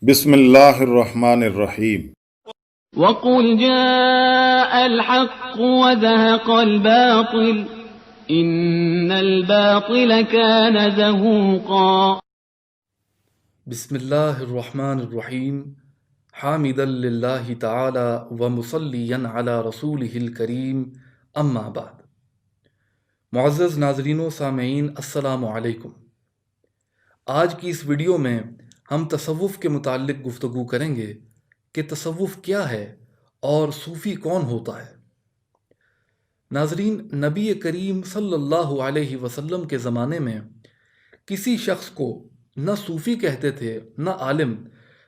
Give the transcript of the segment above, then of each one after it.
بسم اللہ الرحمن الرحیم۔ وقل جاء الحق وزهق الباطل إن الباطل كان زهوقا۔ بسم اللہ الرحمن الرحیم، حامدا للہ تعالی ومصلیا علی رسولہ الکریم، اما بعد۔ معزز ناظرین و سامعین، السلام علیکم۔ آج کی اس ویڈیو میں ہم تصوف کے متعلق گفتگو کریں گے کہ تصوف کیا ہے اور صوفی کون ہوتا ہے۔ ناظرین، نبی کریم صلی اللہ علیہ وسلم کے زمانے میں کسی شخص کو نہ صوفی کہتے تھے، نہ عالم،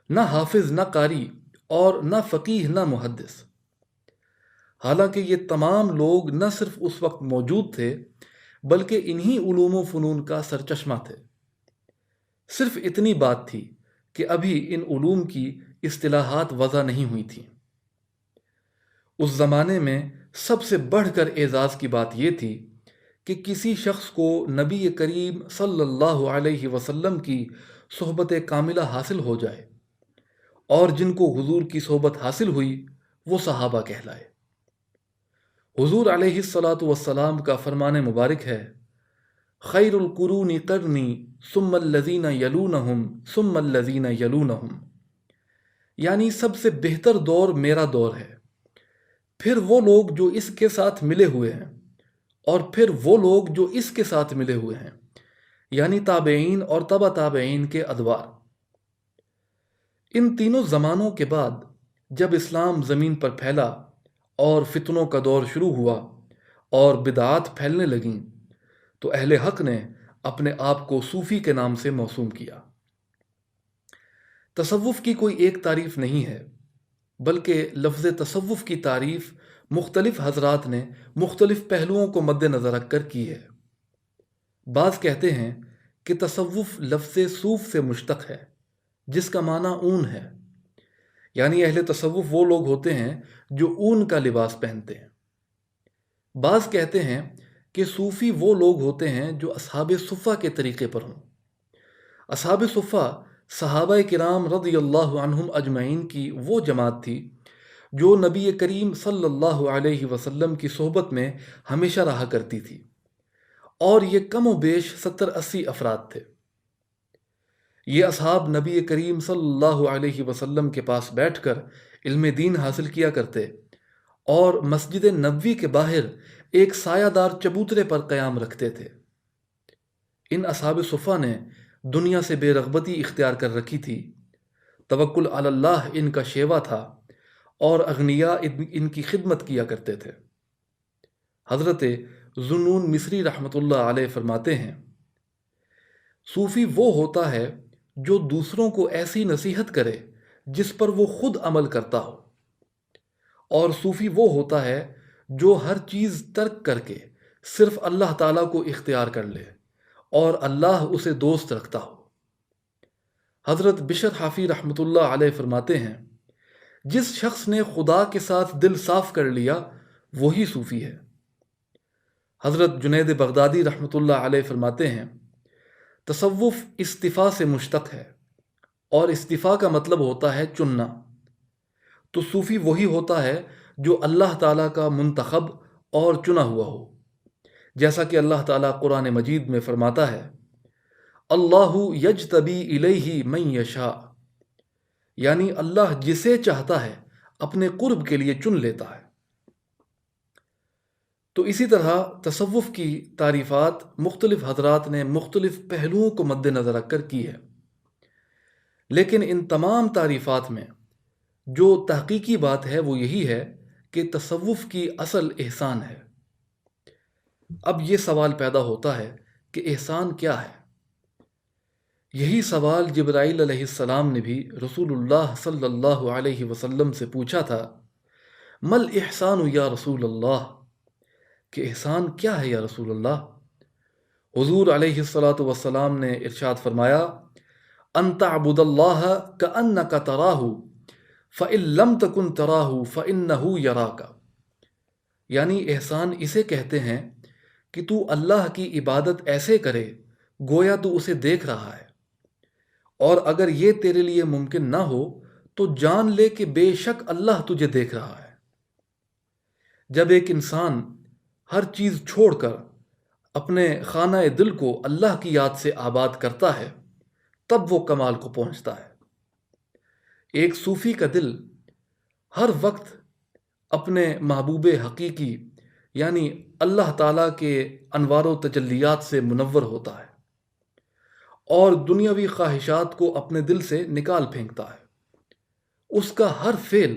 نہ حافظ، نہ قاری اور نہ فقیہ، نہ محدث۔ حالانکہ یہ تمام لوگ نہ صرف اس وقت موجود تھے بلکہ انہی علوم و فنون کا سرچشمہ تھے۔ صرف اتنی بات تھی کہ ابھی ان علوم کی اصطلاحات وضع نہیں ہوئی تھیں۔ اس زمانے میں سب سے بڑھ کر اعزاز کی بات یہ تھی کہ کسی شخص کو نبی کریم صلی اللہ علیہ وسلم کی صحبت کاملہ حاصل ہو جائے، اور جن کو حضور کی صحبت حاصل ہوئی وہ صحابہ کہلائے۔ حضور علیہ الصلاۃ والسلام کا فرمان مبارک ہے، خیر القرون قرنی ثم الذین یلونہم ثم الذین یلونہم، یعنی سب سے بہتر دور میرا دور ہے، پھر وہ لوگ جو اس کے ساتھ ملے ہوئے ہیں، اور پھر وہ لوگ جو اس کے ساتھ ملے ہوئے ہیں، یعنی تابعین اور تبع تابعین کے ادوار۔ ان تینوں زمانوں کے بعد جب اسلام زمین پر پھیلا اور فتنوں کا دور شروع ہوا اور بدعات پھیلنے لگیں، تو اہل حق نے اپنے آپ کو صوفی کے نام سے موسوم کیا۔ تصوف کی کوئی ایک تعریف نہیں ہے، بلکہ لفظ تصوف کی تعریف مختلف حضرات نے مختلف پہلوؤں کو مد نظر رکھ کر کی ہے۔ بعض کہتے ہیں کہ تصوف لفظ صوف سے مشتق ہے، جس کا معنی اون ہے، یعنی اہل تصوف وہ لوگ ہوتے ہیں جو اون کا لباس پہنتے ہیں۔ بعض کہتے ہیں کہ صوفی وہ لوگ ہوتے ہیں جو اصحاب صفہ کے طریقے پر ہوں۔ اصحاب صفہ صحابہ کرام رضی اللہ عنہم اجمعین کی وہ جماعت تھی جو نبی کریم صلی اللہ علیہ وسلم کی صحبت میں ہمیشہ رہا کرتی تھی، اور یہ کم و بیش 70-80 افراد تھے۔ یہ اصحاب نبی کریم صلی اللہ علیہ وسلم کے پاس بیٹھ کر علم دین حاصل کیا کرتے، اور مسجد نبوی کے باہر ایک سایہ دار چبوترے پر قیام رکھتے تھے۔ ان اصحاب صفہ نے دنیا سے بے رغبتی اختیار کر رکھی تھی، توکل علی اللہ ان کا شیوا تھا، اور اغنیاء ان کی خدمت کیا کرتے تھے۔ حضرت ذوالنون مصری رحمۃ اللہ علیہ فرماتے ہیں، صوفی وہ ہوتا ہے جو دوسروں کو ایسی نصیحت کرے جس پر وہ خود عمل کرتا ہو، اور صوفی وہ ہوتا ہے جو ہر چیز ترک کر کے صرف اللہ تعالیٰ کو اختیار کر لے اور اللہ اسے دوست رکھتا ہو۔ حضرت بشر حافی رحمۃ اللہ علیہ فرماتے ہیں، جس شخص نے خدا کے ساتھ دل صاف کر لیا وہی صوفی ہے۔ حضرت جنید بغدادی رحمۃ اللہ علیہ فرماتے ہیں، تصوف استفاء سے مشتق ہے، اور استفاء کا مطلب ہوتا ہے چننا۔ تو صوفی وہی ہوتا ہے جو اللہ تعالیٰ کا منتخب اور چنا ہوا ہو، جیسا کہ اللہ تعالیٰ قرآن مجید میں فرماتا ہے، اللہ یجتبی الیہ من یشاء، یعنی اللہ جسے چاہتا ہے اپنے قرب کے لیے چن لیتا ہے۔ تو اسی طرح تصوف کی تعریفات مختلف حضرات نے مختلف پہلوؤں کو مد نظر رکھ کر کی ہے، لیکن ان تمام تعریفات میں جو تحقیقی بات ہے وہ یہی ہے کہ تصوف کی اصل احسان ہے۔ اب یہ سوال پیدا ہوتا ہے کہ احسان کیا ہے؟ یہی سوال جبرائیل علیہ السلام نے بھی رسول اللہ صلی اللہ علیہ وسلم سے پوچھا تھا، مل احسان یا رسول اللہ، کہ احسان کیا ہے یا رسول اللہ؟ حضور علیہ الصلاۃ والسلام نے ارشاد فرمایا، ان تعبد اللہ کأنک تراہ فإن لم تکن تراہ فإنہ یراک، یعنی احسان اسے کہتے ہیں کہ تو اللہ کی عبادت ایسے کرے گویا تو اسے دیکھ رہا ہے، اور اگر یہ تیرے لیے ممکن نہ ہو تو جان لے کہ بے شک اللہ تجھے دیکھ رہا ہے۔ جب ایک انسان ہر چیز چھوڑ کر اپنے خانہ دل کو اللہ کی یاد سے آباد کرتا ہے تب وہ کمال کو پہنچتا ہے۔ ایک صوفی کا دل ہر وقت اپنے محبوب حقیقی یعنی اللہ تعالیٰ کے انوار و تجلیات سے منور ہوتا ہے اور دنیاوی خواہشات کو اپنے دل سے نکال پھینکتا ہے۔ اس کا ہر فعل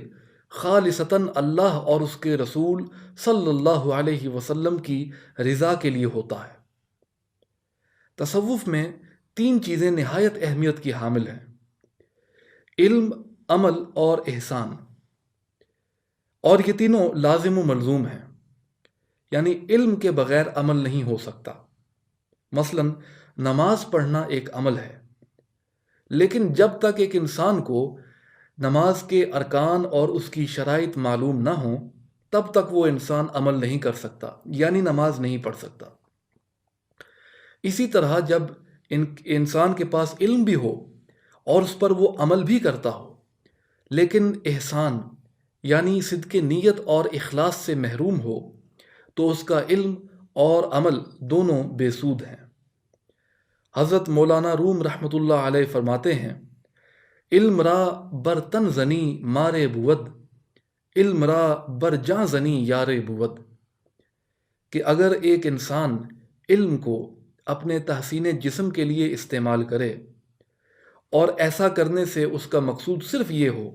خالصتاً اللہ اور اس کے رسول صلی اللہ علیہ وسلم کی رضا کے لیے ہوتا ہے۔ تصوف میں 3 چیزیں نہایت اہمیت کی حامل ہیں: علم، عمل اور احسان، اور یہ تینوں لازم و ملزوم ہیں، یعنی علم کے بغیر عمل نہیں ہو سکتا۔ مثلا نماز پڑھنا ایک عمل ہے، لیکن جب تک ایک انسان کو نماز کے ارکان اور اس کی شرائط معلوم نہ ہوں تب تک وہ انسان عمل نہیں کر سکتا، یعنی نماز نہیں پڑھ سکتا۔ اسی طرح جب انسان کے پاس علم بھی ہو اور اس پر وہ عمل بھی کرتا ہو لیکن احسان یعنی صدق نیت اور اخلاص سے محروم ہو تو اس کا علم اور عمل دونوں بے سود ہیں۔ حضرت مولانا روم رحمۃ اللہ علیہ فرماتے ہیں: علم را بر تن زنی مارے بود، علم را بر جاں زنی یارے بود، کہ اگر ایک انسان علم کو اپنے تحسین جسم کے لیے استعمال کرے اور ایسا کرنے سے اس کا مقصود صرف یہ ہو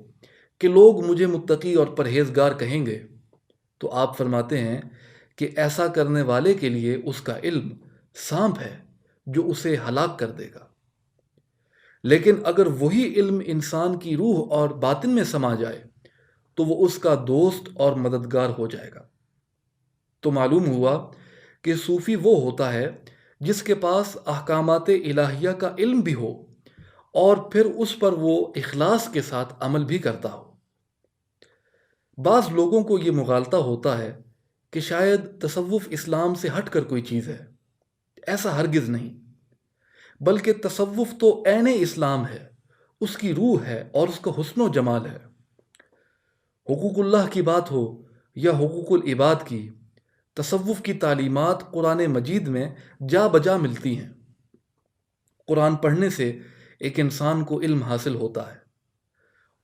کہ لوگ مجھے متقی اور پرہیزگار کہیں گے، تو آپ فرماتے ہیں کہ ایسا کرنے والے کے لیے اس کا علم سانپ ہے جو اسے ہلاک کر دے گا۔ لیکن اگر وہی علم انسان کی روح اور باطن میں سما جائے تو وہ اس کا دوست اور مددگار ہو جائے گا۔ تو معلوم ہوا کہ صوفی وہ ہوتا ہے جس کے پاس احکامات الہیہ کا علم بھی ہو اور پھر اس پر وہ اخلاص کے ساتھ عمل بھی کرتا ہو۔ بعض لوگوں کو یہ مغالطہ ہوتا ہے کہ شاید تصوف اسلام سے ہٹ کر کوئی چیز ہے۔ ایسا ہرگز نہیں، بلکہ تصوف تو عین اسلام ہے، اس کی روح ہے اور اس کا حسن و جمال ہے۔ حقوق اللہ کی بات ہو یا حقوق العباد کی، تصوف کی تعلیمات قرآن مجید میں جا بجا ملتی ہیں۔ قرآن پڑھنے سے ایک انسان کو علم حاصل ہوتا ہے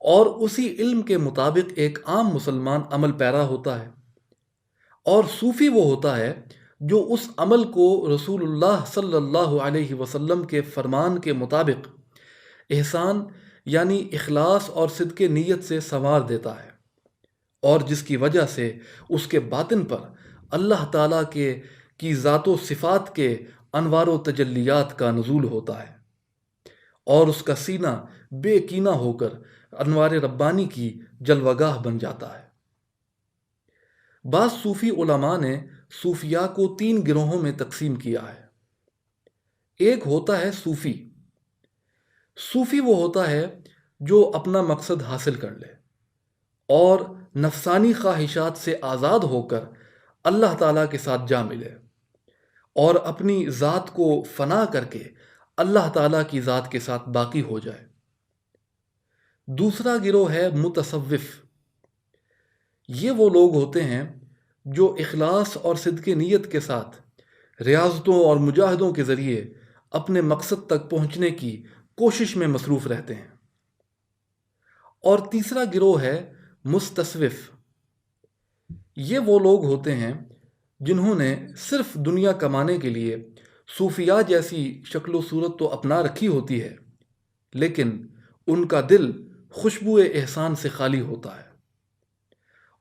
اور اسی علم کے مطابق ایک عام مسلمان عمل پیرا ہوتا ہے، اور صوفی وہ ہوتا ہے جو اس عمل کو رسول اللہ صلی اللہ علیہ وسلم کے فرمان کے مطابق احسان یعنی اخلاص اور صدق نیت سے سنوار دیتا ہے، اور جس کی وجہ سے اس کے باطن پر اللہ تعالیٰ کی ذات و صفات کے انوار و تجلیات کا نزول ہوتا ہے اور اس کا سینہ بے کینہ ہو کر انوار ربانی کی جلوگاہ بن جاتا ہے۔ بعض صوفی علماء نے صوفیاء کو 3 گروہوں میں تقسیم کیا ہے۔ ایک ہوتا ہے صوفی۔ صوفی وہ ہوتا ہے جو اپنا مقصد حاصل کر لے اور نفسانی خواہشات سے آزاد ہو کر اللہ تعالیٰ کے ساتھ جا ملے اور اپنی ذات کو فنا کر کے اللہ تعالیٰ کی ذات کے ساتھ باقی ہو جائے۔ دوسرا گروہ ہے متصوف۔ یہ وہ لوگ ہوتے ہیں جو اخلاص اور صدق نیت کے ساتھ ریاضتوں اور مجاہدوں کے ذریعے اپنے مقصد تک پہنچنے کی کوشش میں مصروف رہتے ہیں۔ اور تیسرا گروہ ہے مستصوف۔ یہ وہ لوگ ہوتے ہیں جنہوں نے صرف دنیا کمانے کے لیے صوفیاء جیسی شکل و صورت تو اپنا رکھی ہوتی ہے، لیکن ان کا دل خوشبو احسان سے خالی ہوتا ہے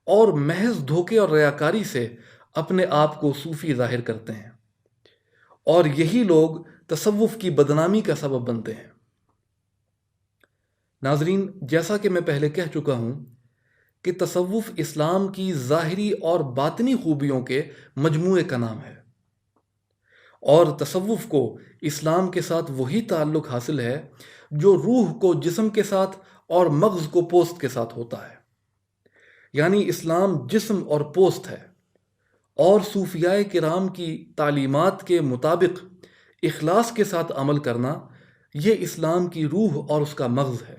اور محض دھوکے اور ریاکاری سے اپنے آپ کو صوفی ظاہر کرتے ہیں، اور یہی لوگ تصوف کی بدنامی کا سبب بنتے ہیں۔ ناظرین، جیسا کہ میں پہلے کہہ چکا ہوں کہ تصوف اسلام کی ظاہری اور باطنی خوبیوں کے مجموعے کا نام ہے، اور تصوف کو اسلام کے ساتھ وہی تعلق حاصل ہے جو روح کو جسم کے ساتھ اور مغز کو پوست کے ساتھ ہوتا ہے، یعنی اسلام جسم اور پوست ہے، اور صوفیائے کرام کی تعلیمات کے مطابق اخلاص کے ساتھ عمل کرنا یہ اسلام کی روح اور اس کا مغز ہے۔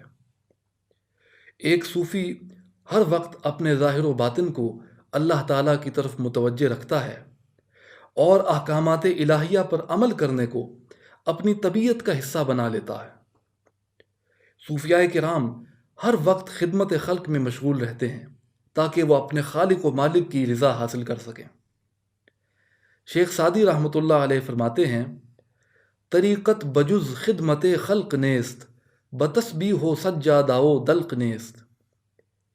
ایک صوفی ہر وقت اپنے ظاہر و باطن کو اللہ تعالیٰ کی طرف متوجہ رکھتا ہے اور احکامات الہیہ پر عمل کرنے کو اپنی طبیعت کا حصہ بنا لیتا ہے۔ صوفیاء کرام ہر وقت خدمت خلق میں مشغول رہتے ہیں تاکہ وہ اپنے خالق و مالک کی رضا حاصل کر سکیں۔ شیخ سعدی رحمۃ اللہ علیہ فرماتے ہیں، طریقت بجز خدمت خلق نیست، بتسبیح ہو سجادہ و دلق نیست۔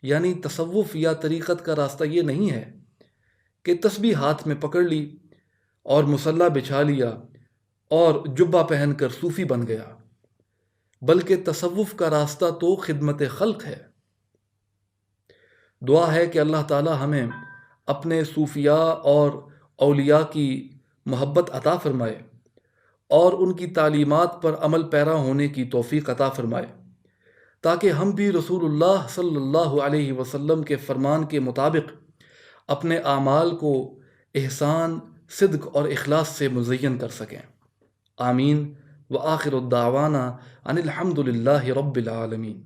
یعنی تصوف یا طریقت کا راستہ یہ نہیں ہے کہ تسبیح ہاتھ میں پکڑ لی اور مصلی بچھا لیا اور جبہ پہن کر صوفی بن گیا، بلکہ تصوف کا راستہ تو خدمت خلق ہے۔ دعا ہے کہ اللہ تعالی ہمیں اپنے صوفیاء اور اولیاء کی محبت عطا فرمائے اور ان کی تعلیمات پر عمل پیرا ہونے کی توفیق عطا فرمائے، تاکہ ہم بھی رسول اللہ صلی اللہ علیہ وسلم کے فرمان کے مطابق اپنے اعمال کو احسان، صدق اور اخلاص سے مزین کر سکیں۔ آمین۔ وآخر الدعوانا ان الحمد للہ رب العالمین۔